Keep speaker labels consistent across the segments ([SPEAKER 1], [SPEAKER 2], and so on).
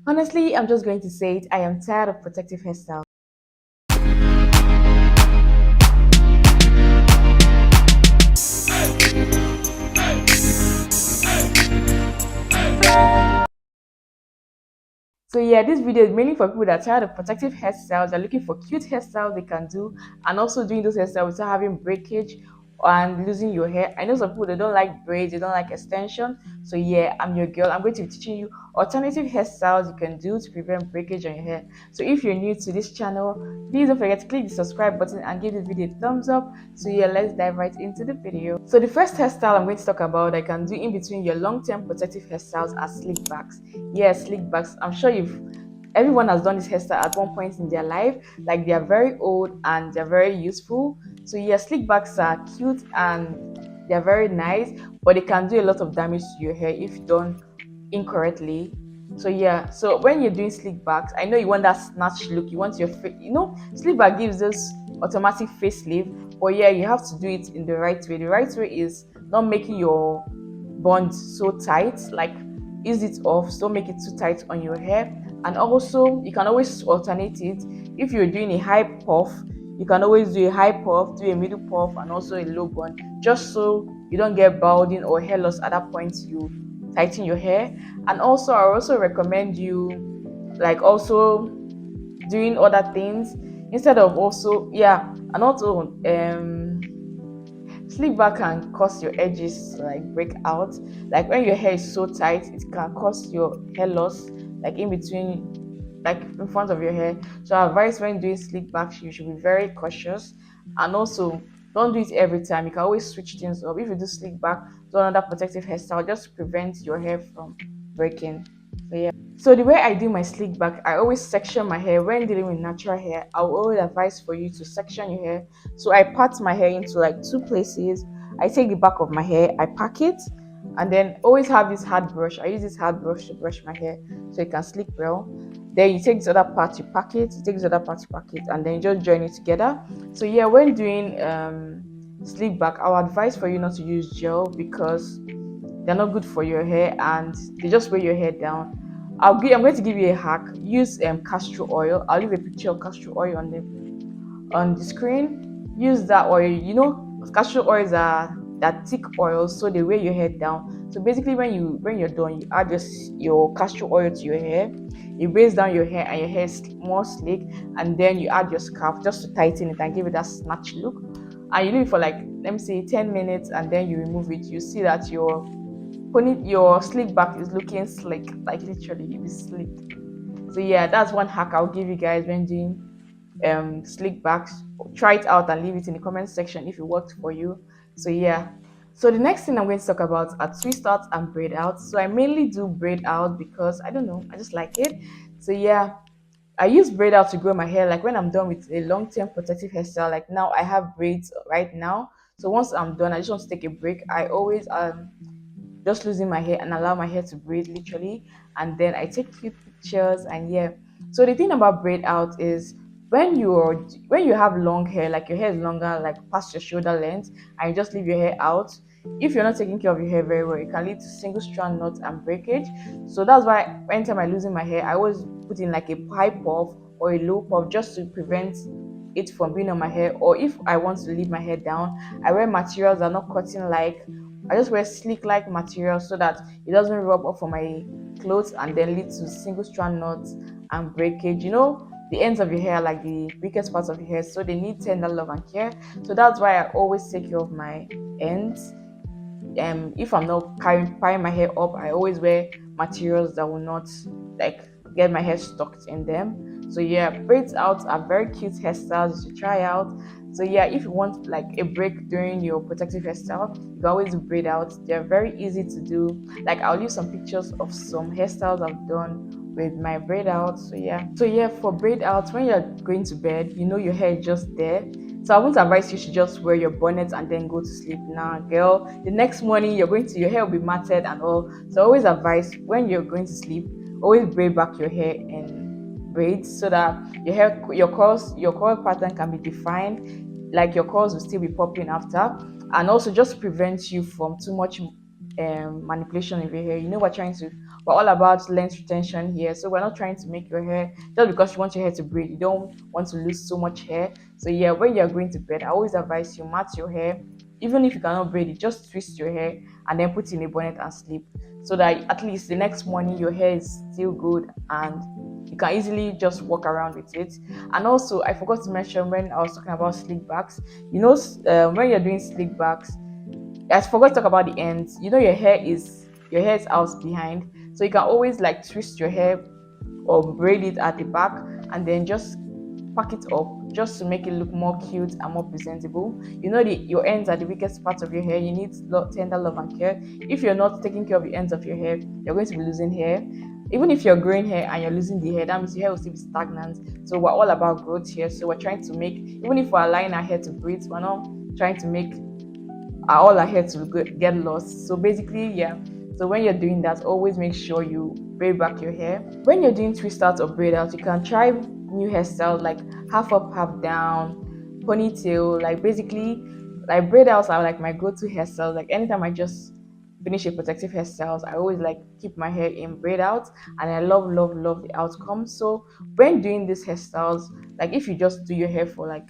[SPEAKER 1] Honestly, I'm just going to say it. I am tired of protective hairstyles. So yeah, this video is mainly for people that are tired of protective hairstyles. They're looking for cute hairstyles they can do, and also doing those hairstyles without having breakage and losing your hair. I know some people they don't like braids, they don't like extension. So yeah, I'm your girl. I'm going to be teaching you alternative hairstyles you can do to prevent breakage on your hair. So if you're new to this channel, please don't forget to click the subscribe button and give this video a thumbs up. So yeah, let's dive right into the video. So the first hairstyle I'm going to talk about I can do in between your long-term protective hairstyles are slick backs. Yes, slick backs. I'm sure everyone has done this hairstyle at one point in their life. Like they are very old and they're very useful. So yeah, slick backs are cute and they're very nice, but they can do a lot of damage to your hair if done incorrectly. So yeah, so when you're doing slick backs, I know you want that snatch look. You want your face, slick back gives us automatic facelift, but yeah, you have to do it in the right way. The right way is not making your bond so tight, like ease it off, so don't make it too tight on your hair. And also you can always alternate it. If you're doing a high puff, you can always do a high puff, do a middle puff, and also a low bun, just so you don't get balding or hair loss at that point you tighten your hair. And also I also recommend you like also doing other things instead of also, yeah, and also slick back can cause your edges to like break out. Like when your hair is so tight, it can cause your hair loss, like in between, like in front of your hair. So I advise when doing slick back, you should be very cautious, and also don't do it every time. You can always switch things up. If you do slick back, do another protective hairstyle just to prevent your hair from breaking. So yeah. So the way I do my slick back, I always section my hair. When dealing with natural hair, I will always advise for you to section your hair. So I part my hair into like two places. I take the back of my hair, I pack it, and then always have this hard brush. I use this hard brush to brush my hair so it can slick well. Then you take this other part, you pack it, you take this other part, you pack it, and then you just join it together. So yeah, when doing slick back, I would advise for you not to use gel because they're not good for your hair and they just weigh your hair down. I'm going to give you a hack. Use castor oil. I'll leave a picture of castor oil on the screen. Use that oil. Castor oils are that thick oils, so they weigh your hair down. So basically, when you're done, you add your castor oil to your hair. It weighs down your hair, and your hair is more sleek. And then you add your scarf just to tighten it and give it that snatch look. And you leave it for like, let me say, 10 minutes, and then you remove it. You see that your slick back is looking slick, like literally it is slick. So yeah, that's one hack I'll give you guys when doing slick backs. Try it out and leave it in the comment section if it worked for you. So yeah, so the next thing I'm going to talk about are twist outs and braid outs. So I mainly do braid out because I don't know, I just like it. So yeah, I use braid out to grow my hair. Like when I'm done with a long-term protective hairstyle, like now I have braids right now. So once I'm done, I just want to take a break. I always just losing my hair and allow my hair to breathe literally, and then I take cute pictures. And yeah, so the thing about braid out is when you have long hair, like your hair is longer, like past your shoulder length, and you just leave your hair out, if you're not taking care of your hair very well, it can lead to single strand knots and breakage. So that's why anytime I losing my hair, I always put in like a high puff or a low puff just to prevent it from being on my hair. Or if I want to leave my hair down, I wear materials that are not cutting, like I just wear sleek like material so that it doesn't rub off on my clothes and then lead to single strand knots and breakage. The ends of your hair are like the weakest parts of your hair, so they need tender love and care. So that's why I always take care of my ends. If I'm not tying my hair up, I always wear materials that will not like get my hair stuck in them. So yeah, braids out are very cute hairstyles to try out. So yeah, if you want like a break during your protective hairstyle, you can always do braid out. They're very easy to do. Like I'll leave some pictures of some hairstyles I've done with my braid out. So yeah, for braid out, when you're going to bed, your hair is just there. So I won't advise you to just wear your bonnet and then go to sleep. Nah, girl. The next morning your hair will be matted and all. So I always advise when you're going to sleep, always braid back your hair in braids so that your curl pattern can be defined. Like your curls will still be popping after, and also just prevent you from too much manipulation of your hair. We're trying to we're all about length retention here. So we're not trying to make your hair just because you want your hair to braid. You don't want to lose so much hair. So yeah, when you're going to bed, I always advise you mat your hair. Even if you cannot braid it, just twist your hair and then put in a bonnet and sleep, so that at least the next morning your hair is still good and you can easily just walk around with it. And also, I forgot to mention when I was talking about slick backs. When you're doing slick backs, I forgot to talk about the ends. Your hair is out behind, so you can always like twist your hair or braid it at the back and then just pack it up just to make it look more cute and more presentable. Your ends are the weakest part of your hair. You need tender love and care. If you're not taking care of the ends of your hair, you're going to be losing hair. Even if you're growing hair and you're losing the hair, that means your hair will still be stagnant. So we're all about growth here. So we're trying to make, even if we're allowing our hair to breathe, we're not trying to make all our hair to get lost. So basically, yeah. So when you're doing that, always make sure you braid back your hair. When you're doing twist out or braid out, you can try new hairstyles like half up, half down, ponytail. Like basically, like braid outs are like my go-to hairstyles. Like anytime I just finish a protective hairstyles, I always like keep my hair in braid out, and I love, love, love the outcome. So when doing these hairstyles, like if you just do your hair for like,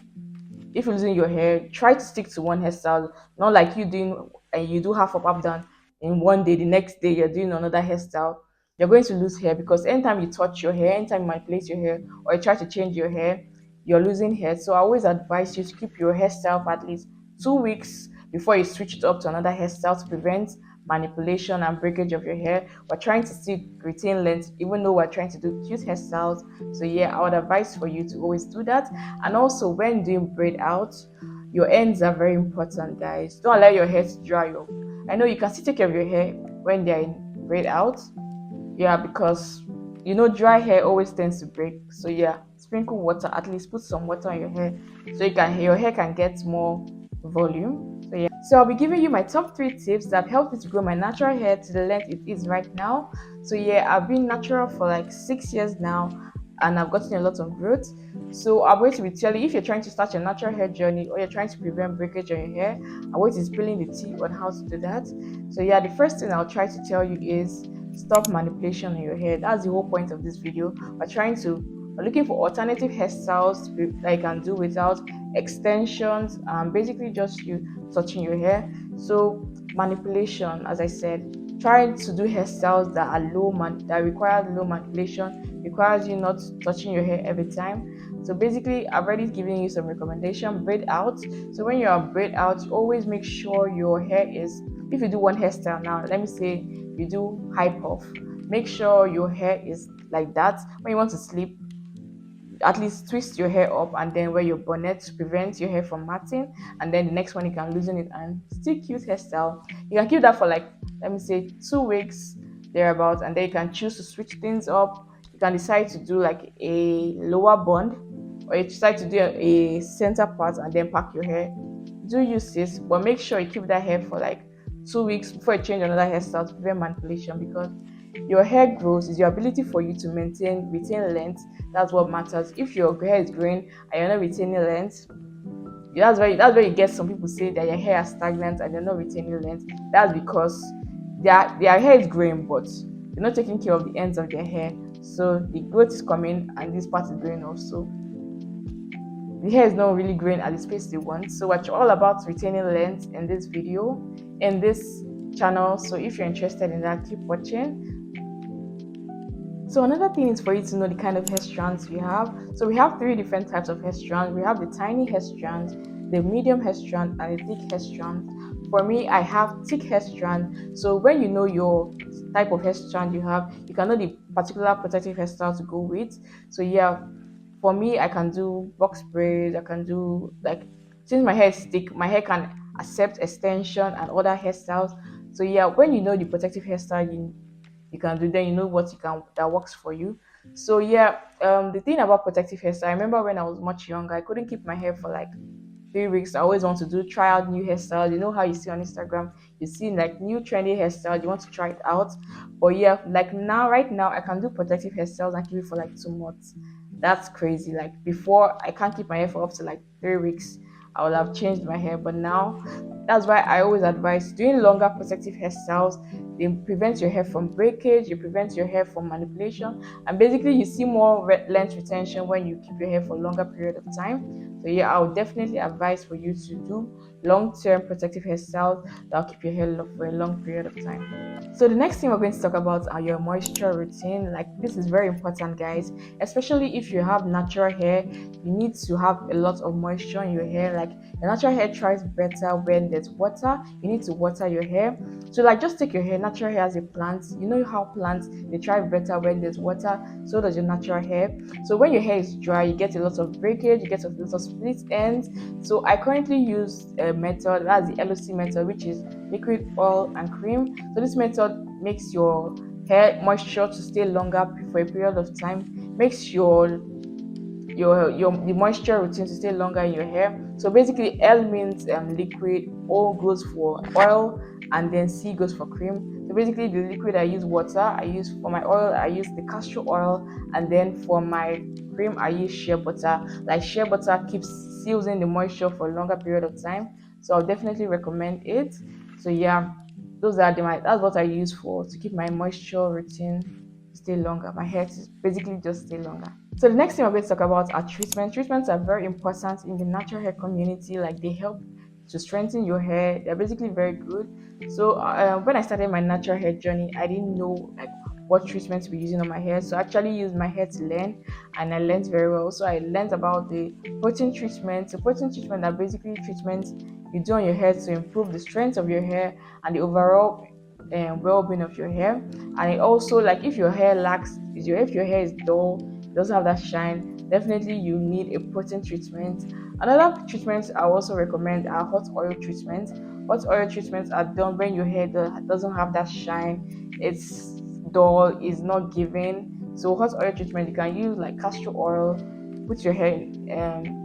[SPEAKER 1] if you're losing your hair, try to stick to one hairstyle. Not like you doing and you do half up down in one day, the next day you're doing another hairstyle. You're going to lose hair because anytime you touch your hair, anytime you manipulate your hair or you try to change your hair, you're losing hair. So I always advise you to keep your hairstyle for at least 2 weeks before you switch it up to another hairstyle to prevent manipulation and breakage of your hair. We're trying to still retain length even though we're trying to do cute hairstyles. So yeah, I would advise for you to always do that. And also when doing braid out, your ends are very important, guys. Don't allow your hair to dry up. I know you can still take care of your hair when they're in braid out. Yeah, because dry hair always tends to break. So yeah, sprinkle water, at least put some water on your hair so your hair can get more volume. So yeah. So I'll be giving you my top 3 tips that have helped me to grow my natural hair to the length it is right now. So yeah, I've been natural for like 6 years now and I've gotten a lot of growth. So I'm going to be telling you, if you're trying to start your natural hair journey or you're trying to prevent breakage on your hair, I'm going to be spilling the tea on how to do that. So yeah, the first thing I'll try to tell you is stop manipulation on your hair. That's the whole point of this video. We're looking for alternative hairstyles that you can do without extensions and basically just you touching your hair. So manipulation, as I said, trying to do hairstyles that require low manipulation, requires you not touching your hair every time. So basically, I've already given you some recommendation. Braid out. So when you're braid out, you always make sure your hair is, if you do one hairstyle now, let me say you do high puff, make sure your hair is like that. When you want to sleep, at least twist your hair up and then wear your bonnet to prevent your hair from matting, and then the next one you can loosen it and still cute hairstyle. You can keep that for like, let me say, 2 weeks thereabouts, and then you can choose to switch things up. You can decide to do like a lower bond, or you decide to do a center part and then pack your hair. Do use this, but make sure you keep that hair for like 2 weeks before you change another hairstyle to prevent manipulation, because your hair grows is your ability for you to retain length. That's what matters. If your hair is growing and you're not retaining length, that's where you get some people say that your hair is stagnant and you're not retaining length. That's because their hair is growing, but they're not taking care of the ends of their hair. So the growth is coming and this part is growing off. So the hair is not really growing at the space they want. So we're all about retaining length in this video, in this channel. So if you're interested in that, keep watching. So another thing is for you to know the kind of hair strands we have. So we have 3 different types of hair strands. We have the tiny hair strands, the medium hair strand, and the thick hair strand. For me, I have thick hair strand. So when you know your type of hair strand you have, you can know the particular protective hairstyle to go with. So yeah, for me, I can do box braids. I can do like, since my hair is thick, my hair can accept extension and other hairstyles. So yeah, when you know the protective hairstyle you can do, then you know what you can that works for you. So yeah, the thing about protective hairstyle, I remember when I was much younger, I couldn't keep my hair for like 3 weeks. I always want to try out new hairstyles. You know how you see on Instagram, you see like new trendy hairstyles, you want to try it out. But yeah, like now, right now, I can do protective hairstyles and keep it for like 2 months. That's crazy. Like before, I can't keep my hair for up to like 3 weeks. I would have changed my hair, but now that's why I always advise doing longer protective hairstyles. It prevents your hair from breakage, it prevents your hair from manipulation, and basically you see more length retention when you keep your hair for a longer period of time. So yeah, I would definitely advise for you to do long-term protective hairstyles that will keep your hair for a long period of time. So the next thing we're going to talk about are your moisture routine. Like this is very important, guys, especially if you have natural hair. You need to have a lot of moisture in your hair. Like your natural hair thrives better when there's water. You need to water your hair. So like just take your hair. Natural hair as a plant. You know how plants they thrive better when there's water. So does your natural hair. So when your hair is dry, you get a lot of breakage. You get a lot of split ends. So I currently use a method that's the LOC method, which is liquid, oil, and cream. So this method makes your hair moisture to stay longer for a period of time. Makes your the moisture routine to stay longer in your hair. So basically, L means liquid, O goes for oil, and then C goes for cream. So basically, the liquid I use water. I use for my oil. I use the castor oil, and then for my cream I use shea butter. Like shea butter keeps seals in the moisture for a longer period of time. So I'll definitely recommend it. So yeah, those are that's what I use for to keep my moisture routine stay longer. My hair to basically just stay longer. So the next thing we're going to talk about are treatments. Treatments are very important in the natural hair community. Like they help to strengthen your hair. They're basically very good. So when I started my natural hair journey, I didn't know like what treatments to be using on my hair. So I actually used my hair to learn, and I learned very well. So I learned about the protein treatment. So protein treatment are basically treatments you do on your hair to improve the strength of your hair and the overall well-being of your hair. And it also like if your hair lacks, if your hair is dull, doesn't have that shine, definitely you need a protein treatment. Another treatment I also recommend are hot oil treatments. Hot oil treatments are done when your hair doesn't have that shine, it's dull, is not giving. So hot oil treatment you can use like castor oil, put your hair in,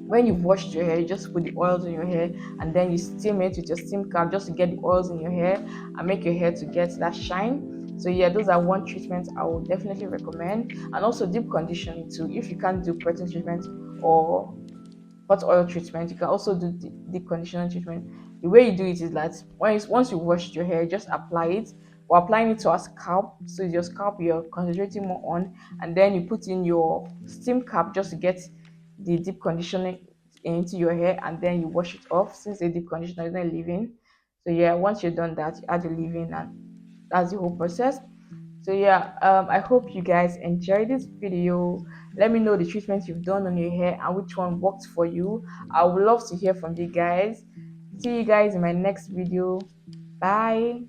[SPEAKER 1] when you've washed your hair, you just put the oils in your hair and then you steam it with your steam cap just to get the oils in your hair and make your hair to get that shine. So yeah, those are one treatment I would definitely recommend. And also deep conditioning too. If you can't do protein treatment or hot oil treatment, you can also do deep conditioning treatment. The way you do it is that once you washed your hair, just apply it. Or applying it to a scalp, so your scalp you're concentrating more on, and then you put in your steam cap just to get the deep conditioning into your hair, and then you wash it off since the deep conditioner is not leave-in. So yeah, once you're done that, you add the leave-in, and that's the whole process. So yeah, I hope you guys enjoyed this video. Let me know the treatments you've done on your hair and which one worked for you. I would love to hear from you guys. See you guys in my next video. Bye.